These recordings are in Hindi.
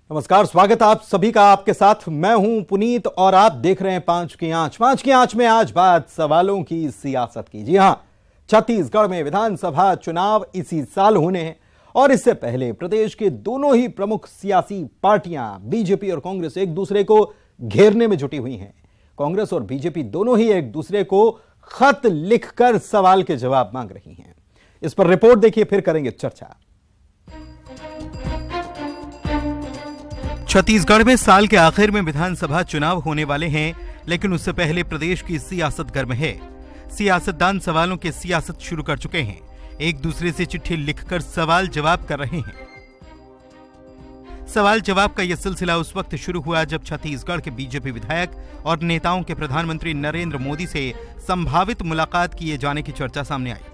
नमस्कार, स्वागत आप सभी का। आपके साथ मैं हूं पुनीत और आप देख रहे हैं पांच की आंच। पांच की आंच में आज बात सवालों की सियासत की। जी हां, छत्तीसगढ़ में विधानसभा चुनाव इसी साल होने हैं और इससे पहले प्रदेश के दोनों ही प्रमुख सियासी पार्टियां बीजेपी और कांग्रेस एक दूसरे को घेरने में जुटी हुई हैं। कांग्रेस और बीजेपी दोनों ही एक दूसरे को खत लिखकर सवाल के जवाब मांग रही हैं। इस पर रिपोर्ट देखिए, फिर करेंगे चर्चा। छत्तीसगढ़ में साल के आखिर में विधानसभा चुनाव होने वाले हैं, लेकिन उससे पहले प्रदेश की सियासत गर्म है। सियासतदान सवालों की सियासत शुरू कर चुके हैं, एक दूसरे से चिट्ठी लिखकर सवाल जवाब कर रहे हैं। सवाल जवाब का यह सिलसिला उस वक्त शुरू हुआ जब छत्तीसगढ़ के बीजेपी विधायक और नेताओं के प्रधानमंत्री नरेंद्र मोदी से संभावित मुलाकात किए जाने की चर्चा सामने आई।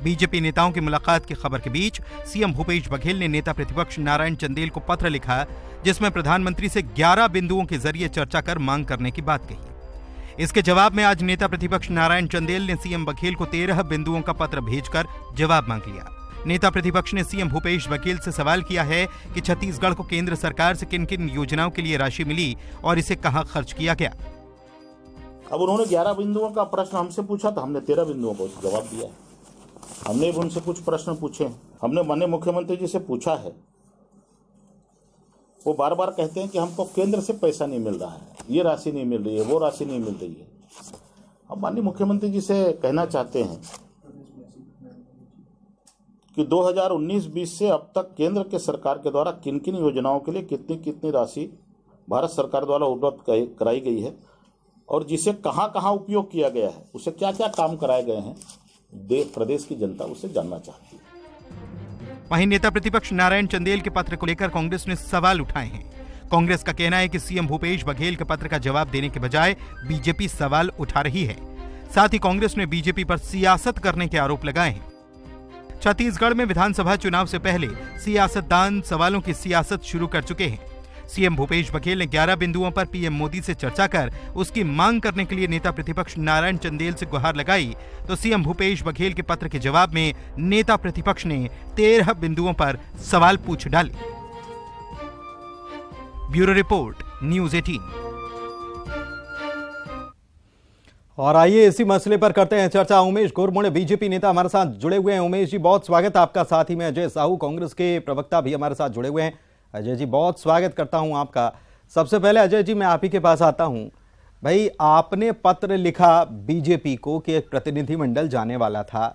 बीजेपी नेताओं की मुलाकात की खबर के बीच सीएम भूपेश बघेल ने नेता प्रतिपक्ष नारायण चंदेल को पत्र लिखा, जिसमें प्रधानमंत्री से 11 बिंदुओं के जरिए चर्चा कर मांग करने की बात कही। इसके जवाब में आज नेता प्रतिपक्ष नारायण चंदेल ने सीएम बघेल को 13 बिंदुओं का पत्र भेजकर जवाब मांग लिया। नेता प्रतिपक्ष ने सीएम भूपेश बघेल से सवाल किया है कि छत्तीसगढ़ को केंद्र सरकार से किन किन योजनाओं के लिए राशि मिली और इसे कहां खर्च किया गया। अब उन्होंने 11 बिंदुओं का प्रश्न हमसे पूछा तो हमने 13 बिंदुओं को जवाब दिया। हमने उनसे कुछ प्रश्न पूछे, हमने माननीय मुख्यमंत्री जी से पूछा है। वो बार बार कहते हैं कि हमको केंद्र से पैसा नहीं मिल रहा है, ये राशि नहीं मिल रही है, वो राशि नहीं मिल रही है। हम माननीय मुख्यमंत्री जी से कहना चाहते हैं कि 2019-20 से अब तक केंद्र के सरकार के द्वारा किन किन योजनाओं के लिए कितनी कितनी राशि भारत सरकार द्वारा उपलब्ध कराई गई है और जिसे कहां कहां उपयोग किया गया है, उसे क्या क्या काम कराए गए हैं, प्रदेश की जनता उसे जानना चाहती है। वहीं नेता प्रतिपक्ष नारायण चंदेल के पत्र को लेकर कांग्रेस ने सवाल उठाए हैं। कांग्रेस का कहना है कि सीएम भूपेश बघेल के पत्र का जवाब देने के बजाय बीजेपी सवाल उठा रही है। साथ ही कांग्रेस ने बीजेपी पर सियासत करने के आरोप लगाए हैं। छत्तीसगढ़ में विधानसभा चुनाव से पहले सियासतदान सवालों की सियासत शुरू कर चुके हैं। सीएम भूपेश बघेल ने 11 बिंदुओं पर पीएम मोदी से चर्चा कर उसकी मांग करने के लिए नेता प्रतिपक्ष नारायण चंदेल से गुहार लगाई, तो सीएम भूपेश बघेल के पत्र के जवाब में नेता प्रतिपक्ष ने 13 बिंदुओं पर सवाल पूछ डाले। Bureau report, news 18। और आइए इसी मसले पर करते हैं चर्चा। उमेश घुरमुड़े बीजेपी नेता हमारे साथ जुड़े हुए हैं। उमेश जी, बहुत स्वागत आपका। साथ ही में अजय साहू कांग्रेस के प्रवक्ता भी हमारे साथ जुड़े हुए हैं। अजय जी, बहुत स्वागत करता हूं आपका। सबसे पहले अजय जी, मैं आप ही के पास आता हूं। भाई, आपने पत्र लिखा बीजेपी को कि एक प्रतिनिधिमंडल जाने वाला था,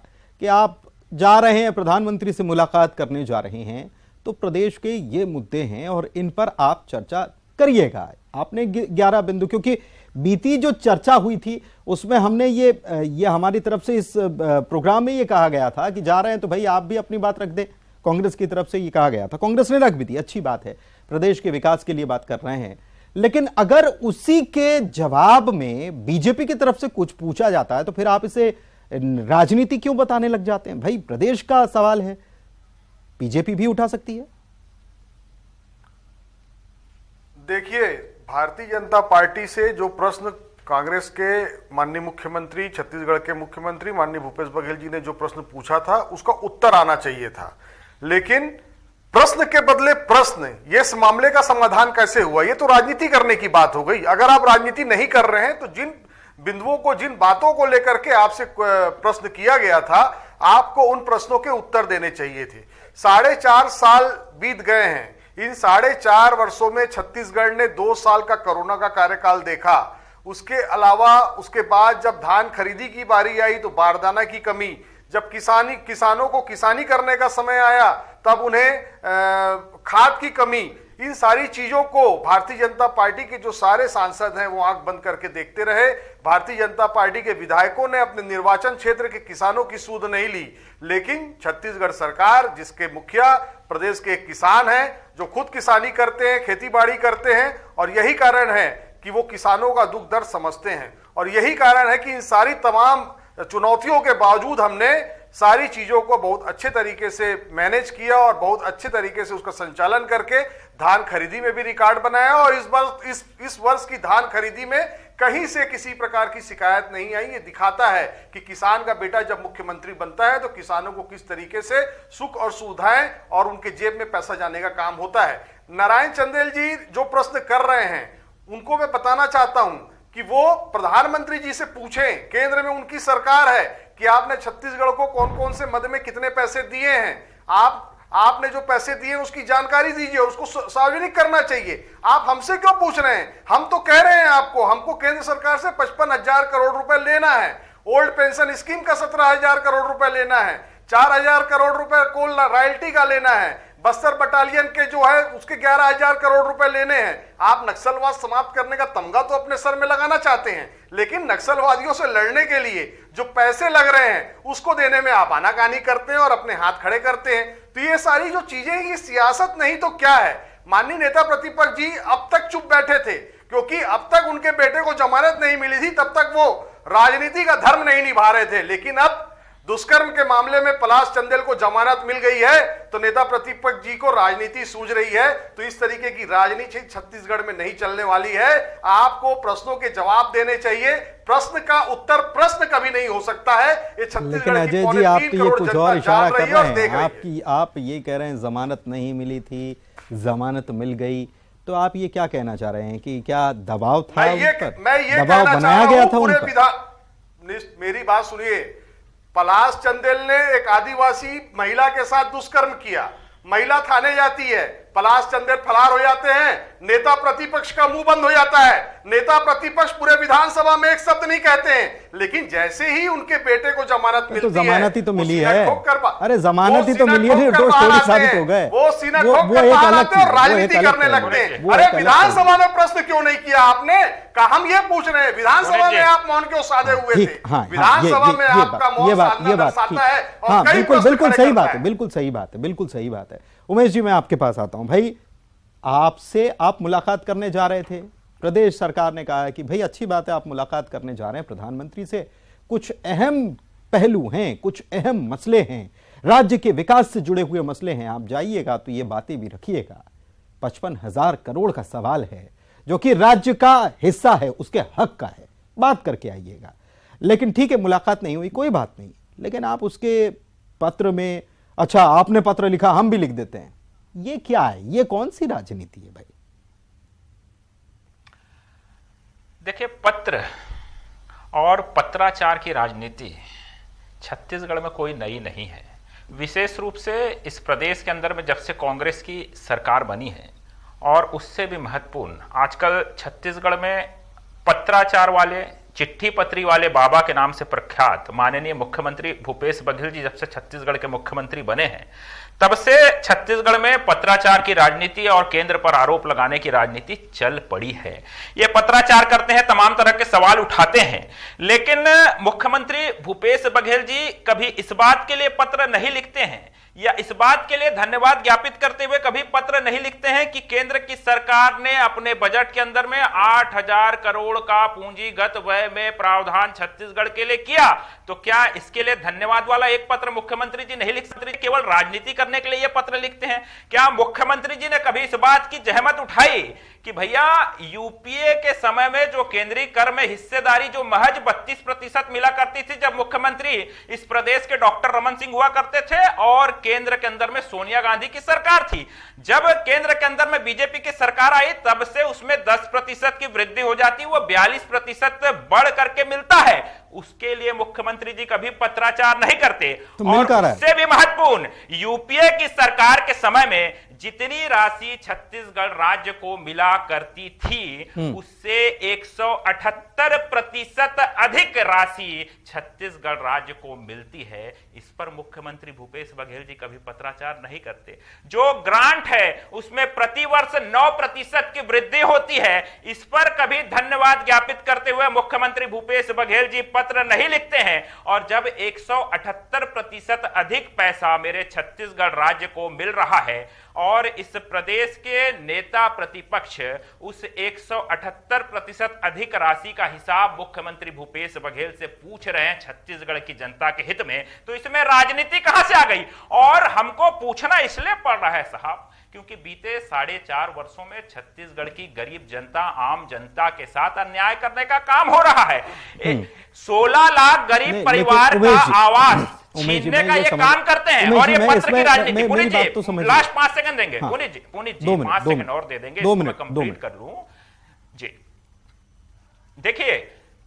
कि आप जा रहे हैं, प्रधानमंत्री से मुलाकात करने जा रहे हैं, तो प्रदेश के ये मुद्दे हैं और इन पर आप चर्चा करिएगा। आपने 11 बिंदु, क्योंकि बीती जो चर्चा हुई थी उसमें हमने ये हमारी तरफ से इस प्रोग्राम में ये कहा गया था कि जा रहे हैं तो भाई आप भी अपनी बात रख दें। कांग्रेस की तरफ से ये कहा गया था, कांग्रेस ने रख भी दी, अच्छी बात है, प्रदेश के विकास के लिए बात कर रहे हैं। लेकिन अगर उसी के जवाब में बीजेपी की तरफ से कुछ पूछा जाता है तो फिर आप इसे राजनीति क्यों बताने लग जाते हैं? भाई, प्रदेश का सवाल है, बीजेपी भी उठा सकती है। देखिए, भारतीय जनता पार्टी से जो प्रश्न कांग्रेस के माननीय मुख्यमंत्री, छत्तीसगढ़ के मुख्यमंत्री माननीय भूपेश बघेल जी ने जो प्रश्न पूछा था उसका उत्तर आना चाहिए था, लेकिन प्रश्न के बदले प्रश्न, ये इस मामले का समाधान कैसे हुआ? ये तो राजनीति करने की बात हो गई। अगर आप राजनीति नहीं कर रहे हैं तो जिन बिंदुओं को, जिन बातों को लेकर के आपसे प्रश्न किया गया था, आपको उन प्रश्नों के उत्तर देने चाहिए थे। 4.5 साल बीत गए हैं। इन 4.5 वर्षों में छत्तीसगढ़ ने 2 साल का कोरोना का कार्यकाल देखा। उसके अलावा उसके बाद जब धान खरीदी की बारी आई तो बारदाना की कमी, जब किसानों को किसानी करने का समय आया तब उन्हें खाद की कमी, इन सारी चीजों को भारतीय जनता पार्टी के जो सारे सांसद हैं वो आंख बंद करके देखते रहे। भारतीय जनता पार्टी के विधायकों ने अपने निर्वाचन क्षेत्र के किसानों की सूद नहीं ली, लेकिन छत्तीसगढ़ सरकार, जिसके मुखिया प्रदेश के एक किसान हैं, जो खुद किसानी करते हैं, खेती बाड़ी करते हैं, और यही कारण है कि वो किसानों का दुख दर्द समझते हैं, और यही कारण है कि इन सारी तमाम चुनौतियों के बावजूद हमने सारी चीजों को बहुत अच्छे तरीके से मैनेज किया और बहुत अच्छे तरीके से उसका संचालन करके धान खरीदी में भी रिकॉर्ड बनाया। और इस वर्ष की धान खरीदी में कहीं से किसी प्रकार की शिकायत नहीं आई। ये दिखाता है कि किसान का बेटा जब मुख्यमंत्री बनता है तो किसानों को किस तरीके से सुख और सुविधाएं और उनके जेब में पैसा जाने का काम होता है। नारायण चंदेल जी जो प्रश्न कर रहे हैं उनको मैं बताना चाहता हूं कि वो प्रधानमंत्री जी से पूछें, केंद्र में उनकी सरकार है, कि आपने छत्तीसगढ़ को कौन कौन से मद में कितने पैसे दिए हैं, आपने जो पैसे दिए उसकी जानकारी दीजिए, उसको सार्वजनिक करना चाहिए। आप हमसे क्यों पूछ रहे हैं? हम तो कह रहे हैं हमको केंद्र सरकार से 55,000 करोड़ रुपए लेना है, ओल्ड पेंशन स्कीम का 17,000 करोड़ रुपए लेना है, 4,000 करोड़ रुपए कोल रॉयल्टी का लेना है, बस्तर बटालियन के जो है उसके 11,000 करोड़ रुपए लेने हैं। आप नक्सलवाद समाप्त करने का तमगा तो अपने सर में लगाना चाहते हैं, लेकिन नक्सलवादियों से लड़ने के लिए जो पैसे लग रहे हैं उसको देने में आप आनाकानी करते हैं और अपने हाथ खड़े करते हैं। तो ये सारी जो चीजें, ये सियासत नहीं तो क्या है? माननीय नेता प्रतिपक्ष जी अब तक चुप बैठे थे क्योंकि अब तक उनके बेटे को जमानत नहीं मिली थी, तब तक वो राजनीति का धर्म नहीं निभा रहे थे। लेकिन अब दुष्कर्म के मामले में पलाश चंदेल को जमानत मिल गई है तो नेता प्रतिपक्ष जी को राजनीति सूझ रही है। तो इस तरीके की राजनीति छत्तीसगढ़ में नहीं चलने वाली है। आपको प्रश्नों के जवाब देने चाहिए, प्रश्न का उत्तर प्रश्न कभी नहीं हो सकता है। ये छत्तीसगढ़ अजय जी, आप तो ये कुछ और इशारा कर रहे हैं, आप ये कह रहे हैं जमानत नहीं मिली थी, जमानत मिल गई, तो आप ये क्या कहना चाह रहे हैं कि क्या दबाव था? मैं ये दबाव बनाया गया था उन पर? मेरी बात सुनिए, पलाश चंदेल ने एक आदिवासी महिला के साथ दुष्कर्म किया, महिला थाने जाती है, पलाश चंदेल फरार हो जाते हैं, नेता प्रतिपक्ष का मुंह बंद हो जाता है, नेता प्रतिपक्ष पूरे विधानसभा में एक शब्द नहीं कहते हैं। लेकिन जैसे ही उनके बेटे को जमानत मिलती है, तो जमानत ही तो मिली है, अरे जमानत ही तो मिली है, निर्दोष थोड़ी साबित हो गए, वो सीना ठोक कर बाहर आते हैं और राजनीति करने लगते हैं। अरे विधानसभा में प्रश्न क्यों नहीं किया आपने? हम ये पूछ रहे हैं, विधानसभा में आप मौन क्यों साधे हुए थे? विधानसभा में आपका मौन साधना दर्शाता है। हाँ, बिल्कुल सही बात है, बिल्कुल सही बात है, बिल्कुल सही बात है। उमेश जी, मैं आपके पास आता हूं। भाई, आपसे आप मुलाकात करने जा रहे थे, प्रदेश सरकार ने कहा है कि भाई अच्छी बात है, आप मुलाकात करने जा रहे हैं प्रधानमंत्री से, कुछ अहम पहलू हैं, कुछ अहम मसले हैं, राज्य के विकास से जुड़े हुए मसले हैं, आप जाइएगा तो ये बातें भी रखिएगा। 55,000 करोड़ का सवाल है जो कि राज्य का हिस्सा है, उसके हक का है, बात करके आइएगा। लेकिन ठीक है, मुलाकात नहीं हुई, कोई बात नहीं, लेकिन आप उसके पत्र में, अच्छा आपने पत्र लिखा हम भी लिख देते हैं, ये क्या है? ये कौन सी राजनीति है भाई? देखिए, पत्र और पत्राचार की राजनीति छत्तीसगढ़ में कोई नई नहीं है। विशेष रूप से इस प्रदेश के अंदर में जब से कांग्रेस की सरकार बनी है, और उससे भी महत्वपूर्ण, आजकल छत्तीसगढ़ में पत्राचार वाले, चिट्ठी पत्री वाले बाबा के नाम से प्रख्यात माननीय मुख्यमंत्री भूपेश बघेल जी जब से छत्तीसगढ़ के मुख्यमंत्री बने हैं, तब से छत्तीसगढ़ में पत्राचार की राजनीति और केंद्र पर आरोप लगाने की राजनीति चल पड़ी है। ये पत्राचार करते हैं, तमाम तरह के सवाल उठाते हैं, लेकिन मुख्यमंत्री भूपेश बघेल जी कभी इस बात के लिए पत्र नहीं लिखते हैं या इस बात के लिए धन्यवाद ज्ञापित करते हुए कभी पत्र नहीं लिखते हैं कि केंद्र की सरकार ने अपने बजट के अंदर में 8,000 करोड़ का पूंजीगत व्यय में प्रावधान छत्तीसगढ़ के लिए किया। तो क्या इसके लिए धन्यवाद वाला एक पत्र मुख्यमंत्री जी नहीं लिख सकते? केवल राजनीति करने के लिए ये पत्र लिखते हैं? क्या मुख्यमंत्री जी ने कभी इस बात की जहमत उठाई कि भैया यूपीए के समय में जो केंद्रीय कर में हिस्सेदारी जो महज 32% मिला करती थी, जब मुख्यमंत्री इस प्रदेश के डॉक्टर रमन सिंह हुआ करते थे और केंद्र के अंदर में सोनिया गांधी की सरकार थी, जब केंद्र के अंदर में बीजेपी की सरकार आई तब से उसमें 10% की वृद्धि हो जाती, वो 42% बढ़ करके मिलता है। उसके लिए मुख्यमंत्री जी कभी पत्राचार नहीं करते। और उससे भी महत्वपूर्ण, यूपीए की सरकार के समय में जितनी राशि छत्तीसगढ़ राज्य को मिला करती थी उससे 178% अधिक राशि छत्तीसगढ़ राज्य को मिलती है। इस पर मुख्यमंत्री भूपेश बघेल जी कभी पत्राचार नहीं करते। जो ग्रांट है उसमें प्रतिवर्ष 9% की वृद्धि होती है, इस पर कभी धन्यवाद ज्ञापित करते हुए मुख्यमंत्री भूपेश बघेल जी पत्र नहीं लिखते हैं। और जब 178% अधिक पैसा मेरे छत्तीसगढ़ राज्य को मिल रहा है और इस प्रदेश के नेता प्रतिपक्ष उस 178% अधिक राशि का हिसाब मुख्यमंत्री भूपेश बघेल से पूछ रहे हैं छत्तीसगढ़ की जनता के हित में, तो इसमें राजनीति कहां से आ गई? और हमको पूछना इसलिए पड़ रहा है साहब क्योंकि बीते 4.5 वर्षों में छत्तीसगढ़ की गरीब जनता, आम जनता के साथ अन्याय करने का काम हो रहा है। 16 लाख गरीब परिवार का आवास छीनने का ये काम करते हैं और ये पत्र की राजनीति। पुनीत जी लास्ट 5 सेकंड देंगे। पुनीत जी 5 सेकंड और दे देंगे, इसको मैं कंप्लीट कर लूं जी। देखिए,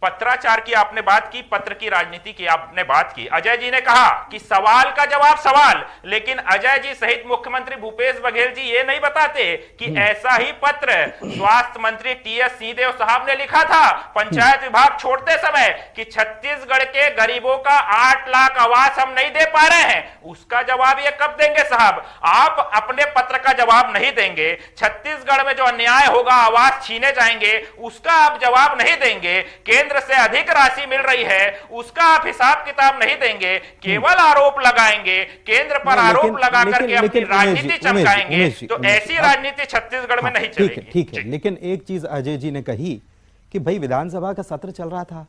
पत्राचार की आपने बात की, पत्र की राजनीति की आपने बात की। अजय जी ने कहा कि सवाल का जवाब सवाल, लेकिन अजय जी सहित मुख्यमंत्री भूपेश बघेल जी ये नहीं बताते कि ऐसा ही पत्र स्वास्थ्य मंत्री टीएस सिंहदेव साहब ने लिखा था पंचायत विभाग छोड़ते समय कि छत्तीसगढ़ के गरीबों का 8 लाख आवास हम नहीं दे पा रहे हैं। उसका जवाब ये कब देंगे साहब? आप अपने पत्र का जवाब नहीं देंगे, छत्तीसगढ़ में जो अन्याय होगा, आवास छीने जाएंगे, उसका आप जवाब नहीं देंगे, केंद्र से अधिक राशि मिल रही है उसका आप हिसाब किताब नहीं देंगे, केवल आरोप लगाएंगे, केंद्र पर आरोप लगा करके अपनी राजनीति चमकाएंगे। तो ऐसी राजनीति छत्तीसगढ़ में नहीं चलेगी। ठीक है, लेकिन एक चीज अजय जी ने कही कि भाई विधानसभा का सत्र चल रहा था,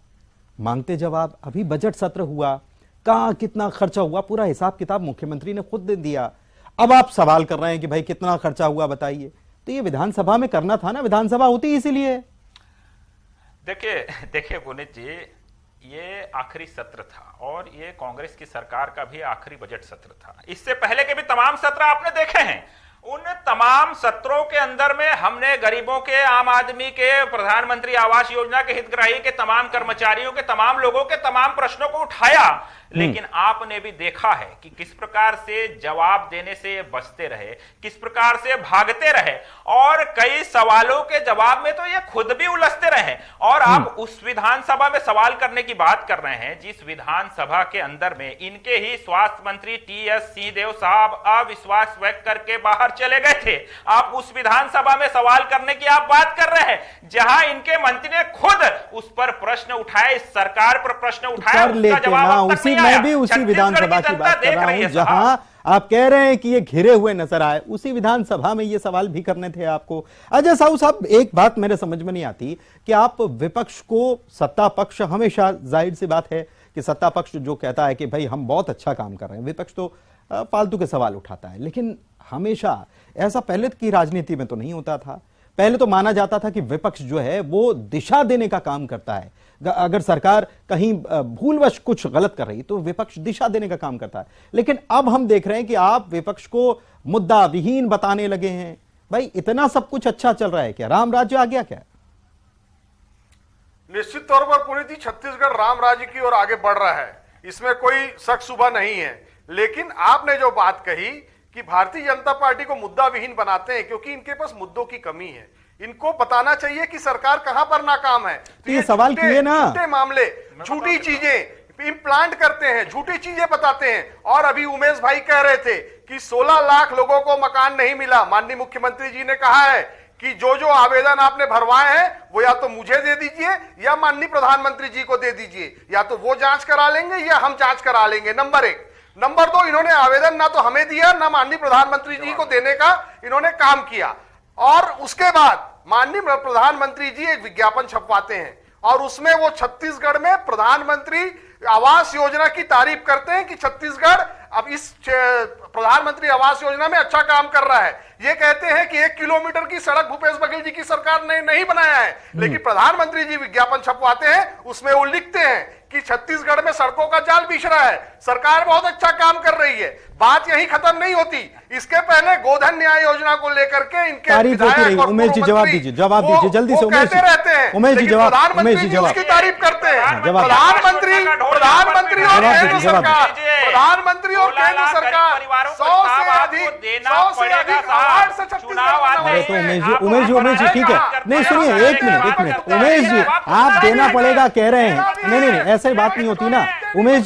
मांगते जवाब, अभी बजट सत्र हुआ, कहां कितना खर्चा हुआ, पूरा हिसाब किताब मुख्यमंत्री ने खुद दे दिया। अब आप सवाल कर रहे हैं कि भाई कितना खर्चा हुआ बताइए, तो ये विधानसभा में करना था ना, विधानसभा होती इसीलिए। देखिए पुनीत जी, ये आखिरी सत्र था और ये कांग्रेस की सरकार का भी आखिरी बजट सत्र था। इससे पहले के भी तमाम सत्र आपने देखे हैं। उन तमाम सत्रों के अंदर में हमने गरीबों के, आम आदमी के, प्रधानमंत्री आवास योजना के हितग्राही के, तमाम कर्मचारियों के, तमाम लोगों के तमाम प्रश्नों को उठाया, लेकिन आपने भी देखा है कि किस प्रकार से जवाब देने से ये बचते रहे, किस प्रकार से भागते रहे और कई सवालों के जवाब में तो ये खुद भी उलझते रहे। और आप उस विधानसभा में सवाल करने की बात कर रहे हैं जिस विधानसभा के अंदर में इनके ही स्वास्थ्य मंत्री टीएस सिंहदेव साहब अविश्वास व्यक्त करके बाहर चले गए थे। आप उस विधानसभा में सवाल करने की आप बात कर रहे हैं जहां इनके मंत्री ने खुद उस पर प्रश्न उठाए, इस सरकार पर प्रश्न उठाया, उसका जवाब तक नहीं आया। मैं भी उसी विधानसभा की बात कर रहा हूं जहां आप कह रहे हैं कि ये घिरे हुए नजर आए, उसी विधानसभा में ये सवाल भी करने थे आपको। अजय साहू साहब, एक बात मेरे समझ में नहीं आती कि आप विपक्ष को, सत्ता पक्ष हमेशा, जाहिर सी बात है कि सत्ता पक्ष जो कहता है कि भाई हम बहुत अच्छा काम कर रहे हैं, विपक्ष तो फालतू के सवाल उठाता है, लेकिन हमेशा ऐसा पहले की राजनीति में तो नहीं होता था। पहले तो माना जाता था कि विपक्ष जो है वो दिशा देने का काम करता है, अगर सरकार कहीं भूलवश कुछ गलत कर रही तो विपक्ष दिशा देने का काम करता है। लेकिन अब हम देख रहे हैं कि आप विपक्ष को मुद्दा विहीन बताने लगे हैं। भाई इतना सब कुछ अच्छा चल रहा है क्या? राम राज्य आ गया क्या? निश्चित तौर पर पुनीत जी, छत्तीसगढ़ राम राज्य की ओर आगे बढ़ रहा है, इसमें कोई शक शुबा नहीं है। लेकिन आपने जो बात कही कि भारतीय जनता पार्टी को मुद्दा विहीन बनाते हैं क्योंकि इनके पास मुद्दों की कमी है, इनको बताना चाहिए कि सरकार कहां पर नाकाम है। तो ये सवाल किए ना, झूठे मामले, झूठी चीजें इम्प्लांट करते हैं, झूठी चीजें बताते हैं। और अभी उमेश भाई कह रहे थे कि 16 लाख लोगों को मकान नहीं मिला। माननीय मुख्यमंत्री जी ने कहा है कि जो जो आवेदन आपने भरवाए हैं वो या तो मुझे दे दीजिए या माननीय प्रधानमंत्री जी को दे दीजिए, या तो वो जांच करा लेंगे या हम जांच करा लेंगे। नंबर 1। नंबर 2, इन्होंने आवेदन ना तो हमें दिया ना माननीय प्रधानमंत्री जी को देने का इन्होंने काम किया। और उसके बाद माननीय प्रधानमंत्री जी एक विज्ञापन छपवाते हैं और उसमें वो छत्तीसगढ़ में प्रधानमंत्री आवास योजना की तारीफ करते हैं कि छत्तीसगढ़ अब इस प्रधानमंत्री आवास योजना में अच्छा काम कर रहा है। ये कहते हैं कि 1 किलोमीटर की सड़क भूपेश बघेल जी की सरकार ने नहीं बनाया है, लेकिन प्रधानमंत्री जी विज्ञापन छपवाते हैं, उसमें वो लिखते हैं कि छत्तीसगढ़ में सड़कों का जाल बिछ रहा है, सरकार बहुत अच्छा काम कर रही है। बात यही खत्म नहीं होती, इसके पहले गोधन न्याय योजना को लेकर के इनके विधायक और उमेश जी जवाब दीजिए जल्दी से। कहते रहते हैं उमेश जी जवाब, प्रधानमंत्री जी उसकी तारीफ करते हैं। प्रधानमंत्री और केंद्र सरकार, प्रधानमंत्री और केंद्र सरकार 100 से अधिक अवार्ड से छत्तीसगढ़। तो उमेश जी ठीक है, नहीं सुनिए एक मिनट उमेश जी, आप देना पड़ेगा कह रहे हैं। नहीं ऐसे बात नहीं होती ना उमेश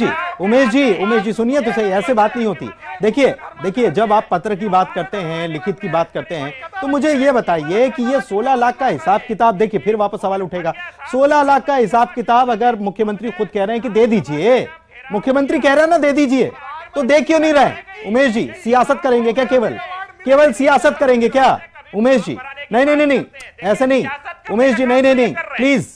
जी सुनिए तो सही, ऐसे बात नहीं होती। देखिए जब आप पत्र की बात करते हैं, लिखित की बात करते हैं, तो मुझे ये बताइए कि ये 16 लाख का हिसाब किताब, देखिए फिर वापस सवाल उठेगा, 16 लाख का हिसाब किताब अगर मुख्यमंत्री खुद कह रहे हैं कि दे दीजिए, मुख्यमंत्री कह रहे हैं ना दे दीजिए, तो दे क्यों नहीं रहे? उमेश जी सियासत करेंगे क्या केवल? केवल सियासत करेंगे क्या उमेश जी? नहीं नहीं नहीं नहीं, ऐसे नहीं उमेश जी, नहीं नहीं नहीं, प्लीज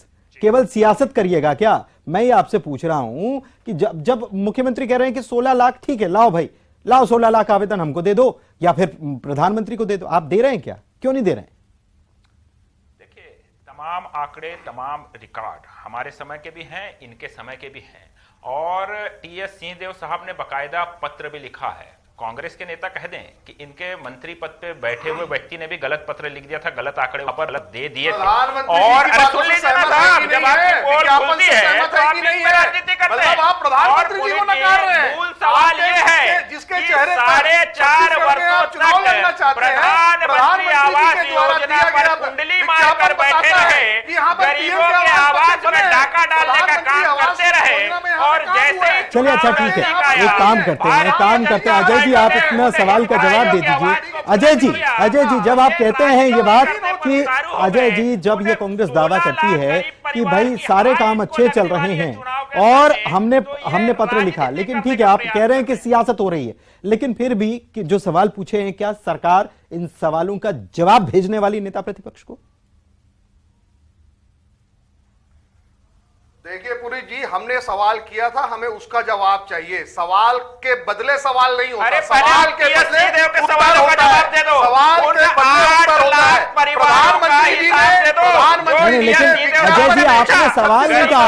केवल सियासत करिएगा क्या? मैं ये आपसे पूछ रहा हूं कि जब मुख्यमंत्री कह रहे हैं कि 16 लाख ठीक है, लाओ भाई लाओ 16 लाख आवेदन हमको दे दो या फिर प्रधानमंत्री को दे दो, आप दे रहे हैं क्या? क्यों नहीं दे रहे हैं? देखिए, तमाम आंकड़े, तमाम रिकॉर्ड हमारे समय के भी हैं, इनके समय के भी हैं, और टीएस सिंहदेव साहब ने बकायदा पत्र भी लिखा है। कांग्रेस के नेता कह दें कि इनके मंत्री पद पे बैठे हुए व्यक्ति ने भी गलत पत्र लिख दिया था, गलत आंकड़े वहां पर गलत दे दिए थे। और सुन लीजिए ना साहब, जब आपकी पोल खुलती है तो आप इसमें राजनीति करते हैं। और मूल सवाल ये है कि 4.5 वर्षों तक प्रधानमंत्री आवास योजना पर कुंडली मारकर बैठे रहे, गरीबों के आवास में डाका डालने का काम करते रहे, और जैसे चलिए अच्छा ठीक है, एक काम करते हैं अजय जी, आप इतना सवाल का जवाब दे दीजिए। अजय जी जब आप कहते हैं ये बात कि अजय जी जब ये कांग्रेस दावा करती है कि भाई सारे काम अच्छे चल रहे हैं और हमने पत्र लिखा, लेकिन ठीक है आप कह रहे हैं कि सियासत हो रही है, लेकिन फिर भी कि जो सवाल पूछे हैं क्या सरकार इन सवालों का जवाब भेजने वाली नेता प्रतिपक्ष को? देखिए पुरी जी, हमने सवाल किया था, हमें उसका जवाब चाहिए। सवाल के बदले सवाल नहीं होता। अरे सवाल के बदले सवाल का जवाब दे दो। सवाल के बदले उत्तर होता है। प्रधानमंत्री जी ने लेकिन अजय जी आपने सवाल नहीं किया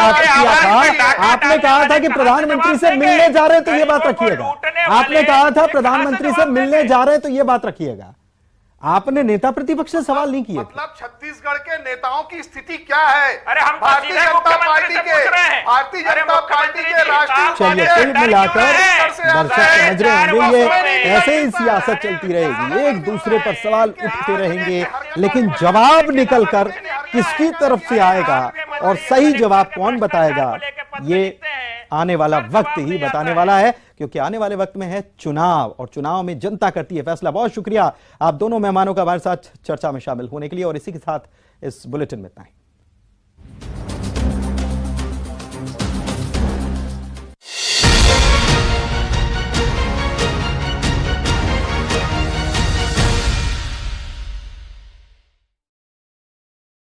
था, आपने कहा था कि प्रधानमंत्री से मिलने जा रहे हैं तो ये बात रखिएगा। आपने कहा था प्रधानमंत्री से मिलने जा रहे हैं तो ये बात रखिएगा। आपने नेता प्रतिपक्ष से सवाल नहीं किए। मतलब छत्तीसगढ़ के नेताओं की स्थिति क्या है? अरे हम भारतीय जनता पार्टी के राष्ट्रीय चलिए कुल मिलाकर दर्शक समझ रहे होंगे ये ऐसे ही सियासत चलती रहेगी, एक दूसरे पर सवाल उठते रहेंगे, लेकिन जवाब निकलकर किसकी तरफ से आएगा और सही जवाब कौन बताएगा ये आने वाला वक्त ही बताने वाला है, क्योंकि आने वाले वक्त में है चुनाव और चुनाव में जनता करती है फैसला। बहुत शुक्रिया आप दोनों मेहमानों का हमारे साथ चर्चा में शामिल होने के लिए, और इसी के साथ इस बुलेटिन में इतना ही।